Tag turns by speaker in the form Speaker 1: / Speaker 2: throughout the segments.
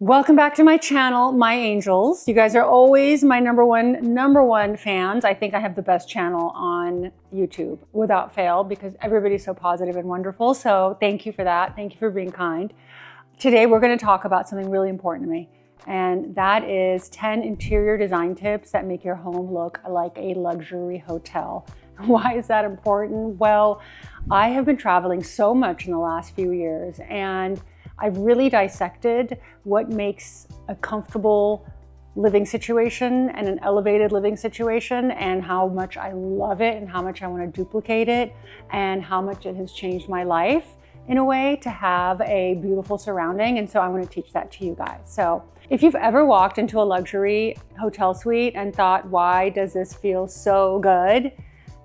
Speaker 1: Welcome back to my channel, my angels. You guys are always my number one fans. I think I have the best channel on YouTube without fail because everybody's so positive and wonderful. So thank you for that. Thank you for being kind. Today we're going to talk about something really important to me, and that is 10 interior design tips that make your home look like a luxury hotel. Why is that important? Well, I have been traveling so much in the last few years, and I've really dissected what makes a comfortable living situation and an elevated living situation, and how much I love it and how much I want to duplicate it and how much it has changed my life in a way to have a beautiful surrounding. And so I want to teach that to you guys. So if you've ever walked into a luxury hotel suite and thought, why does this feel so good?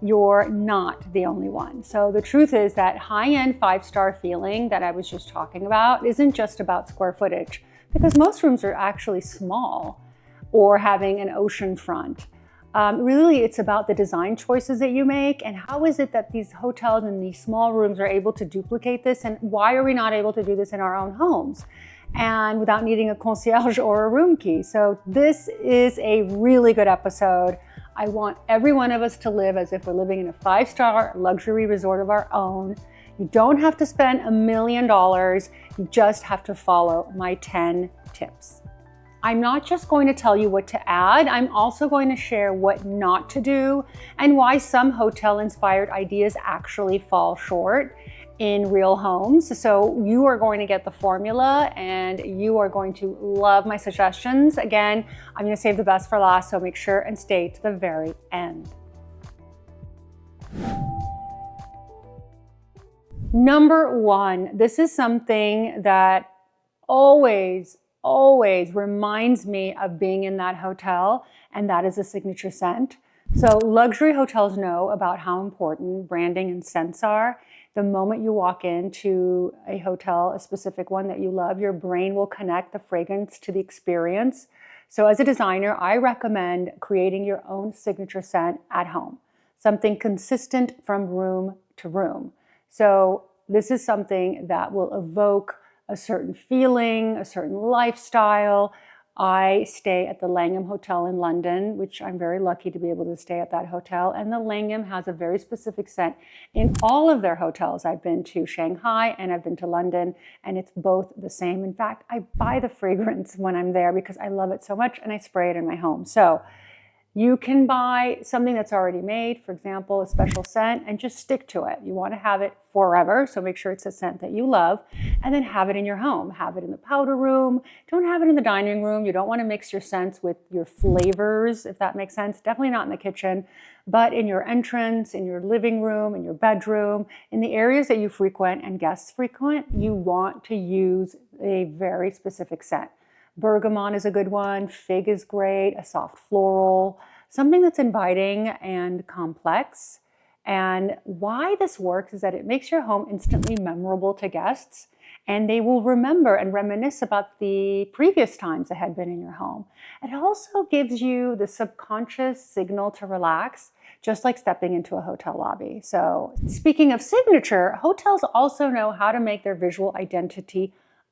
Speaker 1: You're not the only one. So the truth is that high-end 5-star feeling that I was just talking about isn't just about square footage, because most rooms are actually small or having an ocean front. Really, it's about the design choices that you make, and how is it that these hotels and these small rooms are able to duplicate this, and why are we not able to do this in our own homes and without needing a concierge or a room key? So this is a really good episode. I want every one of us to live as if we're living in a 5-star luxury resort of our own. You don't have to spend $1 million. You just have to follow my 10 tips. I'm not just going to tell you what to add. I'm also going to share what not to do and why some hotel-inspired ideas actually fall short in real homes. So you are going to get the formula and you are going to love my suggestions. Again, I'm going to save the best for last, so make sure and stay to the very end. Number one, this is something that always reminds me of being in that hotel, and that is a signature scent. So luxury hotels know about how important branding and scents are. The moment you walk into a hotel, a specific one that you love, your brain will connect the fragrance to the experience. So as a designer, I recommend creating your own signature scent at home, something consistent from room to room. So this is something that will evoke a certain feeling, a certain lifestyle. I stay at the Langham Hotel in London, which I'm very lucky to be able to stay at that hotel. And the Langham has a very specific scent in all of their hotels. I've been to Shanghai and I've been to London, and it's both the same. In fact, I buy the fragrance when I'm there because I love it so much, and I spray it in my home. So you can buy something that's already made, for example, a special scent, and just stick to it. You want to have it forever, so make sure it's a scent that you love, and then have it in your home. Have it in the powder room. Don't have it in the dining room. You don't want to mix your scents with your flavors, if that makes sense. Definitely not in the kitchen, but in your entrance, in your living room, in your bedroom, in the areas that you frequent and guests frequent, you want to use a very specific scent. Bergamot is a good one, fig is great, a soft floral, something that's inviting and complex. And why this works is that it makes your home instantly memorable to guests, and they will remember and reminisce about the previous times that had been in your home. It also gives you the subconscious signal to relax, just like stepping into a hotel lobby. So speaking of signature, hotels also know how to make their visual identity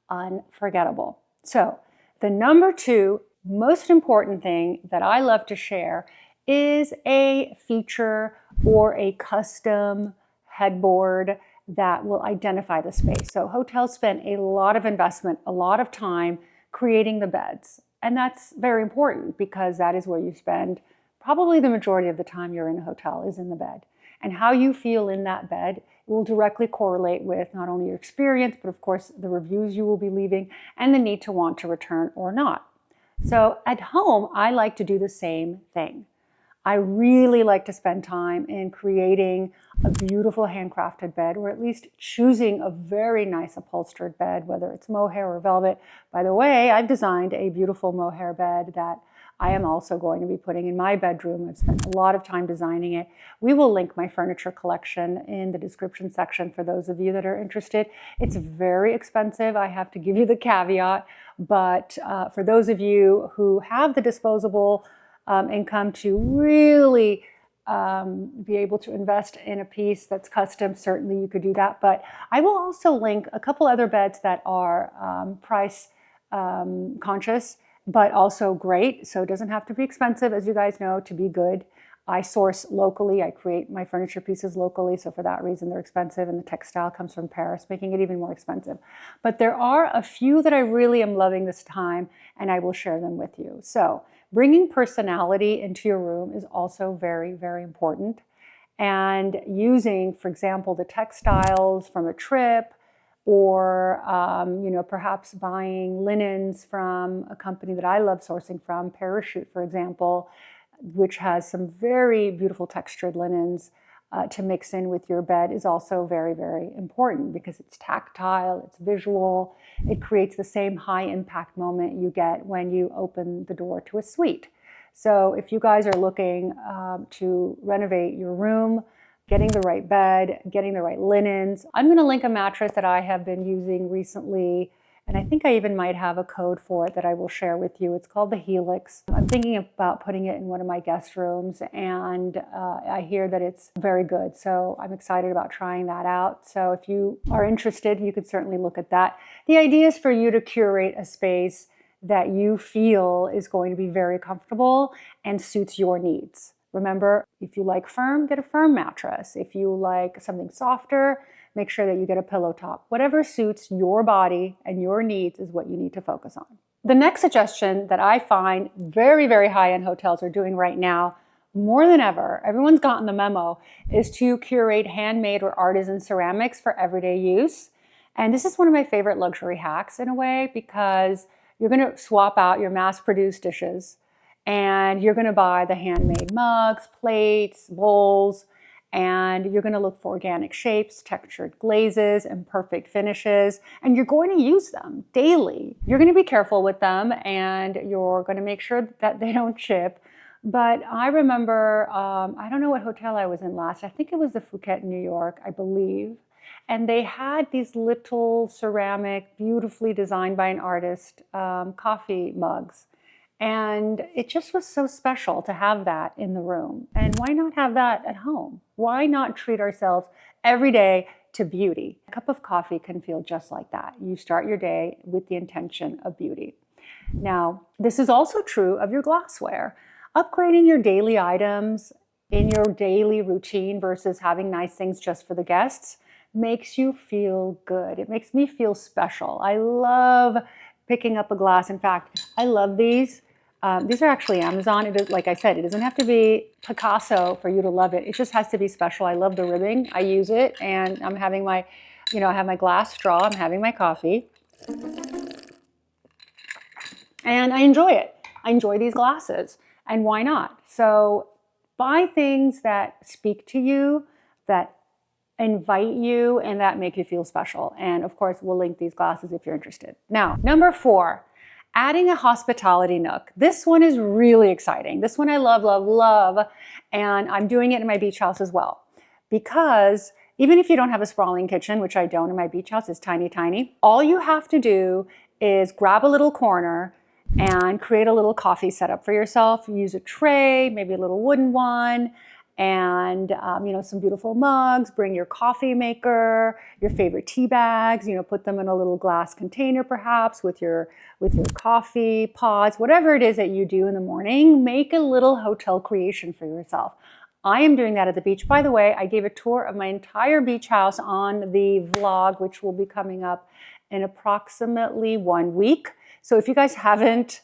Speaker 1: unforgettable. So the number 2 most important thing that I love to share is a feature or a custom headboard that will identify the space. So hotels spend a lot of investment, a lot of time creating the beds. And that's very important because that is where you spend probably the majority of the time you're in a hotel, is in the bed. And how you feel in that bed will directly correlate with not only your experience, but of course the reviews you will be leaving and the need to want to return or not. So at home, I like to do the same thing. I really like to spend time in creating a beautiful handcrafted bed, or at least choosing a very nice upholstered bed, whether it's mohair or velvet. By the way, I've designed a beautiful mohair bed that I am also going to be putting in my bedroom. I've spent a lot of time designing it. We will link my furniture collection in the description section for those of you that are interested. It's very expensive, I have to give you the caveat, but for those of you who have the disposable income to really be able to invest in a piece that's custom, certainly you could do that. But I will also link a couple other beds that are price conscious, but also great. So it doesn't have to be expensive, as you guys know, to be good. I source locally. I create my furniture pieces locally. So for that reason, they're expensive. And the textile comes from Paris, making it even more expensive. But there are a few that I really am loving this time, and I will share them with you. So bringing personality into your room is also very, very important. And using, for example, the textiles from a trip, or perhaps buying linens from a company that I love sourcing from, Parachute, for example, which has some very beautiful textured linens to mix in with your bed, is also very, very important because it's tactile, it's visual, it creates the same high impact moment you get when you open the door to a suite. So if you guys are looking to renovate your room, getting the right bed, getting the right linens, I'm going to link a mattress that I have been using recently, and I think I even might have a code for it that I will share with you. It's called the Helix. I'm thinking about putting it in one of my guest rooms, and I hear that it's very good. So I'm excited about trying that out. So if you are interested, you could certainly look at that. The idea is for you to curate a space that you feel is going to be very comfortable and suits your needs. Remember, if you like firm, get a firm mattress. If you like something softer, make sure that you get a pillow top. Whatever suits your body and your needs is what you need to focus on. The next suggestion that I find very, very high-end hotels are doing right now, more than ever, everyone's gotten the memo, is to curate handmade or artisan ceramics for everyday use. And this is one of my favorite luxury hacks in a way, because you're going to swap out your mass-produced dishes and you're going to buy the handmade mugs, plates, bowls, and you're going to look for organic shapes, textured glazes, and perfect finishes, and you're going to use them daily. You're going to be careful with them, and you're going to make sure that they don't chip. But I remember, I don't know what hotel I was in last. I think it was the Phuket in New York, I believe. And they had these little ceramic, beautifully designed by an artist, coffee mugs. And it just was so special to have that in the room. And why not have that at home? Why not treat ourselves every day to beauty? A cup of coffee can feel just like that. You start your day with the intention of beauty. Now, this is also true of your glassware. Upgrading your daily items in your daily routine versus having nice things just for the guests makes you feel good. It makes me feel special. I love picking up a glass. In fact, I love these. These are actually Amazon. It is, like I said, it doesn't have to be Picasso for you to love it. It just has to be special. I love the ribbing. I use it, and I'm having my, I have my glass straw. I'm having my coffee, and I enjoy it. I enjoy these glasses, and why not? So buy things that speak to you, that invite you, and that make you feel special. And of course, we'll link these glasses if you're interested. Now, number 4, adding a hospitality nook. This one is really exciting. This one I love, love, love. And I'm doing it in my beach house as well. Because even if you don't have a sprawling kitchen, which I don't in my beach house, it's tiny, tiny, all you have to do is grab a little corner and create a little coffee setup for yourself. Use a tray, maybe a little wooden one, and some beautiful mugs. Bring your coffee maker, your favorite tea bags, put them in a little glass container perhaps with your coffee pods, whatever it is that you do in the morning. Make a little hotel creation for yourself. I am doing that at the beach. By the way, I gave a tour of my entire beach house on the vlog, which will be coming up in approximately 1 week. So if you guys haven't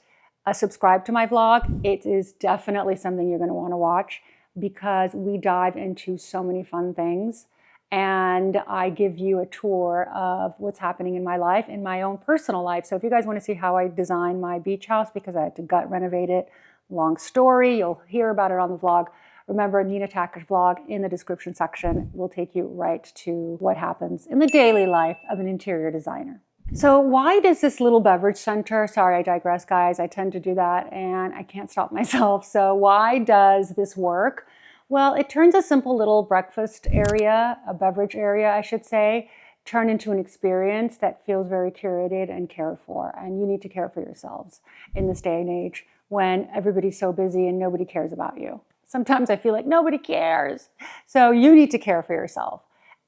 Speaker 1: subscribed to my vlog, it is definitely something you're going to want to watch, because we dive into so many fun things, and I give you a tour of what's happening in my life, in my own personal life. So if you guys want to see how I designed my beach house, because I had to gut renovate it, long story, you'll hear about it on the vlog. Remember, Nina Takesh vlog in the description section will take you right to what happens in the daily life of an interior designer. So why does this little beverage center, sorry, I digress, guys. I tend to do that and I can't stop myself. So why does this work? Well, it turns a simple little breakfast area, a beverage area, I should say, turn into an experience that feels very curated and cared for. And you need to care for yourselves in this day and age when everybody's so busy and nobody cares about you. Sometimes I feel like nobody cares. So you need to care for yourself,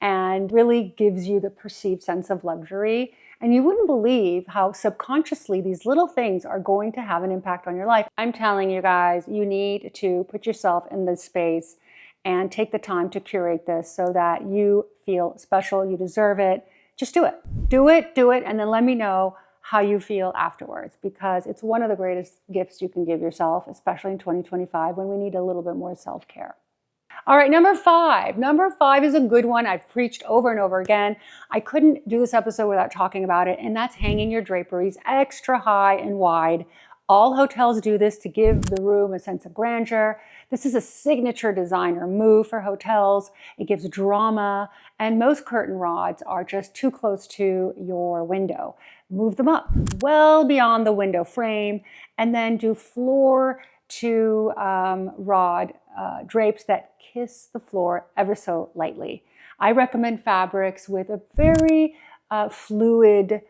Speaker 1: and really gives you the perceived sense of luxury And you wouldn't believe how subconsciously these little things are going to have an impact on your life. I'm telling you guys, you need to put yourself in this space and take the time to curate this so that you feel special, you deserve it. Just do it. Do it, and then let me know how you feel afterwards, because it's one of the greatest gifts you can give yourself, especially in 2025 when we need a little bit more self-care. All right, number five. Number five is a good one. I've preached over and over again. I couldn't do this episode without talking about it, and that's hanging your draperies extra high and wide. All hotels do this to give the room a sense of grandeur. This is a signature designer move for hotels. It gives drama, and most curtain rods are just too close to your window. Move them up well beyond the window frame, and then do floor to rod drapes that kiss the floor ever so lightly. I recommend fabrics with a very fluid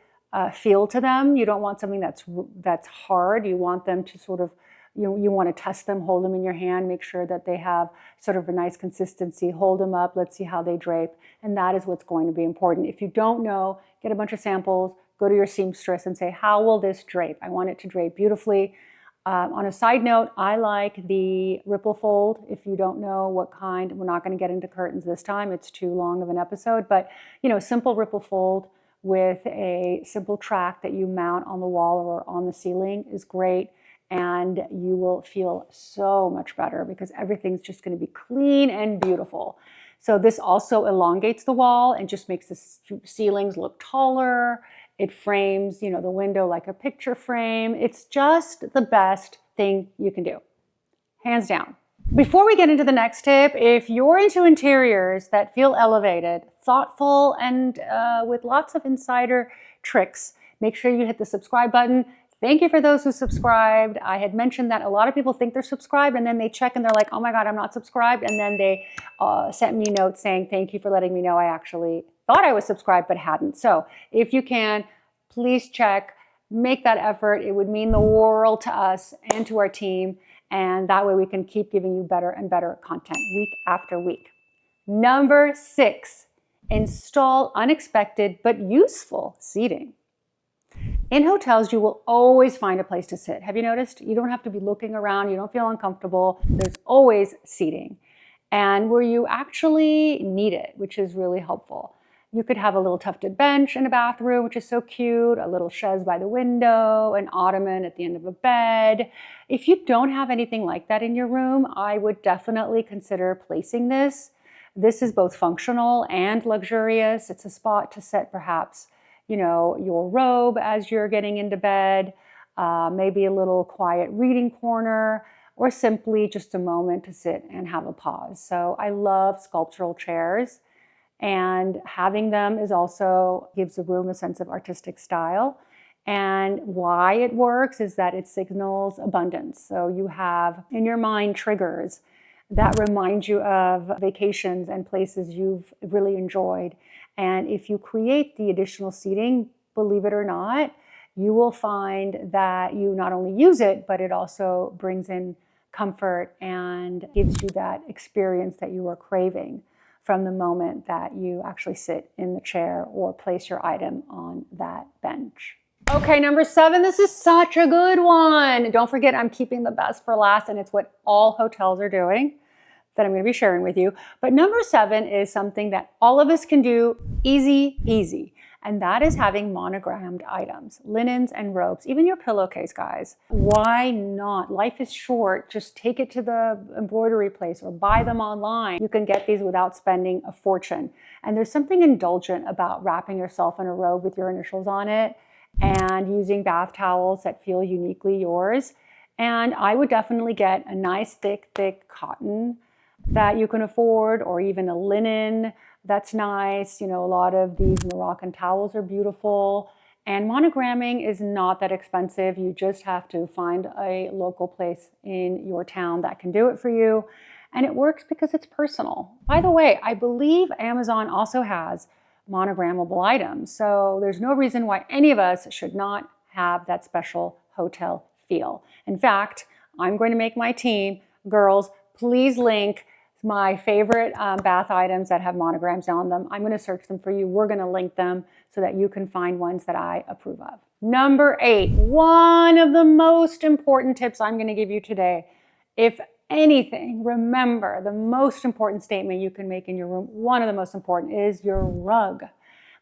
Speaker 1: feel to them. You don't want something that's hard. You want them to sort of, you want to test them, hold them in your hand, make sure that they have sort of a nice consistency, hold them up, let's see how they drape. And that is what's going to be important. If you don't know, get a bunch of samples, go to your seamstress and say, how will this drape? I want it to drape beautifully. On a side note, I like the ripple fold. If you don't know what kind, we're not going to get into curtains this time. It's too long of an episode, but simple ripple fold with a simple track that you mount on the wall or on the ceiling is great. And you will feel so much better because everything's just going to be clean and beautiful. So this also elongates the wall and just makes the ceilings look taller. It frames, the window like a picture frame. It's just the best thing you can do, hands down. Before we get into the next tip, if you're into interiors that feel elevated, thoughtful, and with lots of insider tricks, make sure you hit the subscribe button. Thank you for those who subscribed. I had mentioned that a lot of people think they're subscribed and then they check and they're like, oh my God, I'm not subscribed. And then they sent me notes saying, thank you for letting me know I actually thought I was subscribed but hadn't. So if you can, please check, make that effort. It would mean the world to us and to our team. And that way we can keep giving you better and better content week after week. Number 6, install unexpected but useful seating. In hotels, you will always find a place to sit. Have you noticed? You don't have to be looking around. You don't feel uncomfortable. There's always seating. And where you actually need it, which is really helpful. You could have a little tufted bench in a bathroom, which is so cute, a little chaise by the window, an ottoman at the end of a bed. If you don't have anything like that in your room, I would definitely consider placing this. This is both functional and luxurious. It's a spot to set perhaps your robe as you're getting into bed, maybe a little quiet reading corner, or simply just a moment to sit and have a pause. So I love sculptural chairs, and having them gives the room a sense of artistic style. And why it works is that it signals abundance. So you have in your mind triggers that remind you of vacations and places you've really enjoyed. And if you create the additional seating, believe it or not, you will find that you not only use it, but it also brings in comfort and gives you that experience that you are craving from the moment that you actually sit in the chair or place your item on that bench. Okay, number 7, this is such a good one. Don't forget, I'm keeping the best for last, and it's what all hotels are doing that I'm going to be sharing with you. But number 7 is something that all of us can do easy peasy. And that is having monogrammed items, linens and robes, even your pillowcase, guys. Why not? Life is short. Just take it to the embroidery place or buy them online. You can get these without spending a fortune. And there's something indulgent about wrapping yourself in a robe with your initials on it and using bath towels that feel uniquely yours. And I would definitely get a nice thick cotton that you can afford, or even a linen that's nice. A lot of these Moroccan towels are beautiful. And monogramming is not that expensive. You just have to find a local place in your town that can do it for you. And it works because it's personal. By the way, I believe Amazon also has monogrammable items. So there's no reason why any of us should not have that special hotel feel. In fact, I'm going to make my team, girls, please link It's my favorite bath items that have monograms on them. I'm going to search them for you. We're going to link them so that you can find ones that I approve of. Number 8, one of the most important tips I'm going to give you today. If anything, remember the most important statement you can make in your room, one of the most important, is your rug.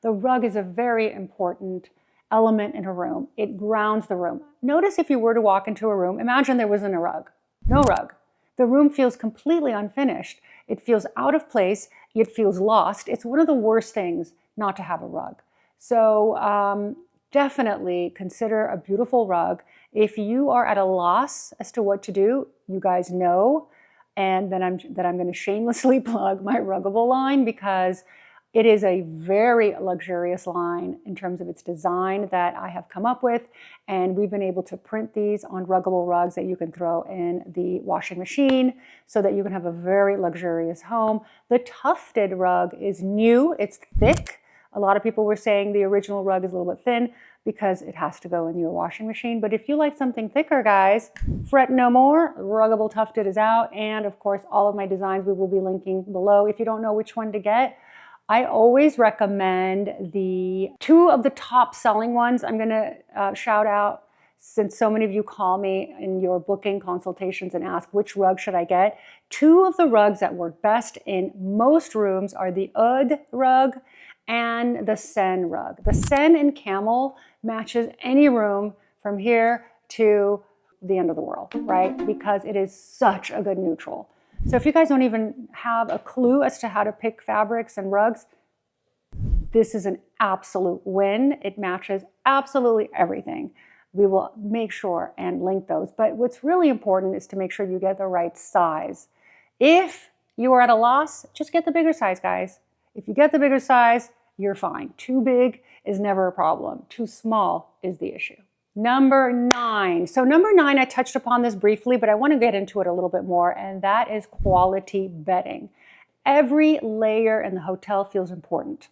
Speaker 1: The rug is a very important element in a room. It grounds the room. Notice if you were to walk into a room, imagine there wasn't a rug, no rug. The room feels completely unfinished. It feels out of place. It feels lost. It's one of the worst things not to have a rug. So definitely consider a beautiful rug. If you are at a loss as to what to do, you guys know, and then I'm going to shamelessly plug my Ruggable line, because it is a very luxurious line in terms of its design that I have come up with, and we've been able to print these on Ruggable rugs that you can throw in the washing machine so that you can have a very luxurious home. The tufted rug is new, it's thick. A lot of people were saying the original rug is a little bit thin because it has to go in your washing machine. But if you like something thicker, guys, fret no more. Ruggable Tufted is out. And of course, all of my designs we will be linking below. If you don't know which one to get, I always recommend the 2 of the top selling ones. I'm going to shout out, since so many of you call me in your booking consultations and ask which rug should I get. 2 of the rugs that work best in most rooms are the Oud rug and the Sen rug. The Sen in camel matches any room from here to the end of the world, right? Because it is such a good neutral. So if you guys don't even have a clue as to how to pick fabrics and rugs, this is an absolute win. It matches absolutely everything. We will make sure and link those. But what's really important is to make sure you get the right size. If you are at a loss, just get the bigger size, guys. If you get the bigger size, you're fine. Too big is never a problem. Too small is the issue. Number 9. So number 9, I touched upon this briefly, but I want to get into it a little bit more, and that is quality bedding. Every layer in the hotel feels important.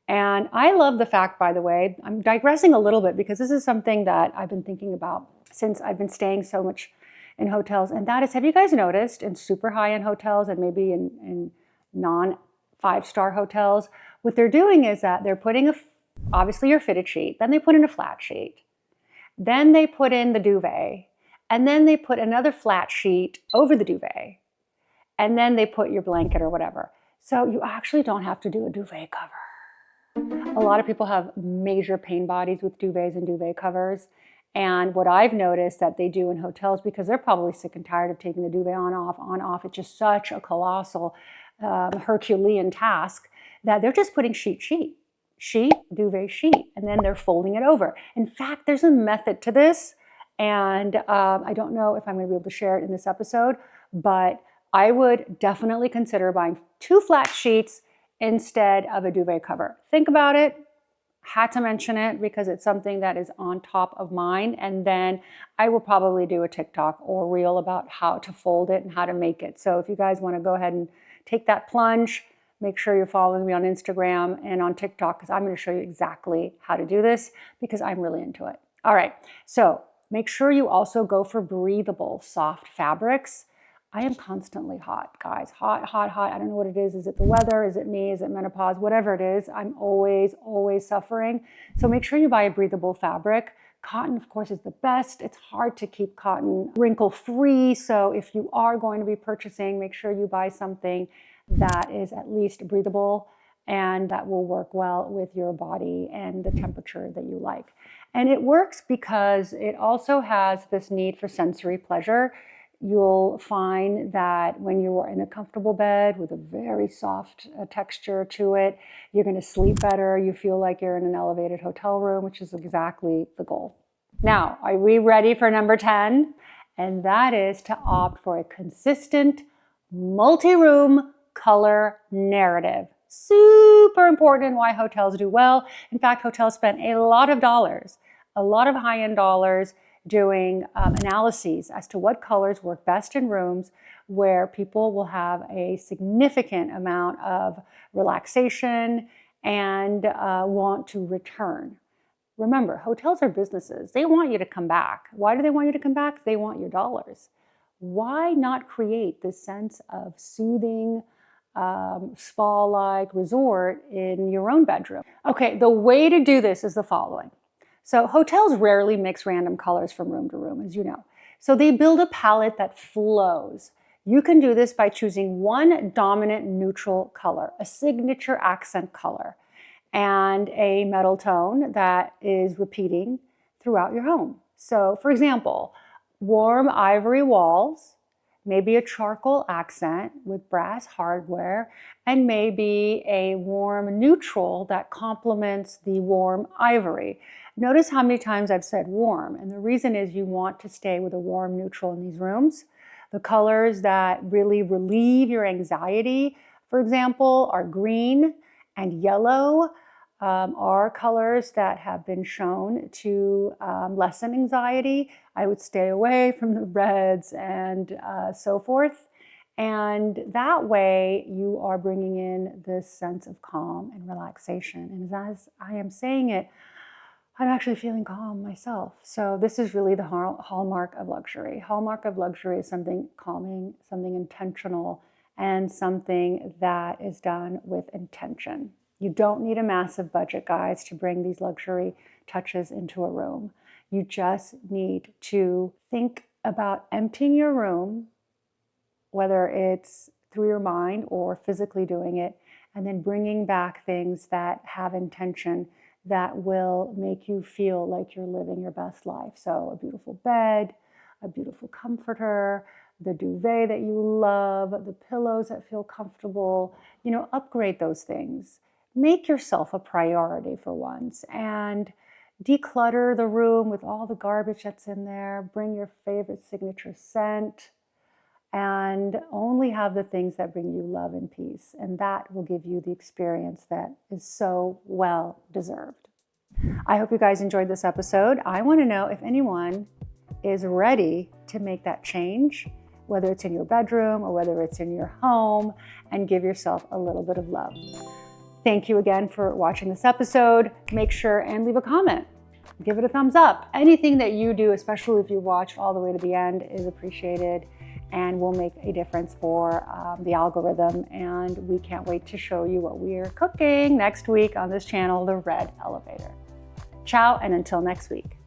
Speaker 1: And I love the fact, by the way, I'm digressing a little bit because this is something that I've been thinking about since I've been staying so much in hotels, and that is, have you guys noticed in super high-end hotels and maybe in non-5-star hotels, what they're doing is that they're putting obviously your fitted sheet, then they put in a flat sheet, then they put in the duvet, and then they put another flat sheet over the duvet, and then they put your blanket or whatever. So you actually don't have to do a duvet cover. A lot of people have major pain bodies with duvets and duvet covers. And what I've noticed that they do in hotels, because they're probably sick and tired of taking the duvet on, off, it's just such a colossal Herculean task, that they're just putting sheet, duvet, sheet, and then they're folding it over. In fact, there's a method to this, and I don't know if I'm going to be able to share it in this episode, but I would definitely consider buying 2 flat sheets instead of a duvet cover. Think about it. Had to mention it because it's something that is on top of mind, and then I will probably do a TikTok or reel about how to fold it and how to make it. So if you guys want to go ahead and take that plunge, make sure you're following me on Instagram and on TikTok, because I'm going to show you exactly how to do this because I'm really into it. All right, so make sure you also go for breathable, soft fabrics. I am constantly hot, guys. Hot. I don't know what it is. Is it the weather? Is it me? Is it menopause? Whatever it is, I'm always suffering. So make sure you buy a breathable fabric. Cotton, of course, is the best. It's hard to keep cotton wrinkle-free. So if you are going to be purchasing, make sure you buy something that is at least breathable and that will work well with your body and the temperature that you like. And it works because it also has this need for sensory pleasure. You'll find that when you are in a comfortable bed with a very soft texture to it, you're going to sleep better. You feel like you're in an elevated hotel room, which is exactly the goal. Now, are we ready for number 10? And that is to opt for a consistent multi-room color narrative. Super important in why hotels do well. In fact, hotels spend a lot of dollars, a lot of high-end dollars doing analyses as to what colors work best in rooms where people will have a significant amount of relaxation and want to return. Remember, hotels are businesses. They want you to come back. Why do they want you to come back? They want your dollars. why not create this sense of soothing, spa-like resort in your own bedroom? Okay, the way to do this is the following. So hotels rarely mix random colors from room to room, as you know. So they build a palette that flows. You can do this by choosing one dominant neutral color, a signature accent color, and a metal tone that is repeating throughout your home. So for example, warm ivory walls, maybe a charcoal accent with brass hardware, and maybe a warm neutral that complements the warm ivory. Notice how many times I've said warm, and the reason is you want to stay with a warm neutral in these rooms. The colors that really relieve your anxiety, for example, are green and yellow. Are colors that have been shown to lessen anxiety. I would stay away from the reds and so forth. And that way you are bringing in this sense of calm and relaxation. And as I am saying it, I'm actually feeling calm myself. So this is really the hallmark of luxury. Hallmark of luxury is something calming, something intentional, and something that is done with intention. You don't need a massive budget, guys, to bring these luxury touches into a room. You just need to think about emptying your room, whether it's through your mind or physically doing it, and then bringing back things that have intention that will make you feel like you're living your best life. So a beautiful bed, a beautiful comforter, the duvet that you love, the pillows that feel comfortable, upgrade those things. Make yourself a priority for once and declutter the room with all the garbage that's in there. Bring your favorite signature scent and only have the things that bring you love and peace. And that will give you the experience that is so well deserved. I hope you guys enjoyed this episode. I want to know if anyone is ready to make that change, whether it's in your bedroom or whether it's in your home, and give yourself a little bit of love. Thank you again for watching this episode. Make sure and leave a comment. Give it a thumbs up. Anything that you do, especially if you watch all the way to the end, is appreciated and will make a difference for the algorithm. And we can't wait to show you what we're cooking next week on this channel, The Red Elevator. Ciao, and until next week.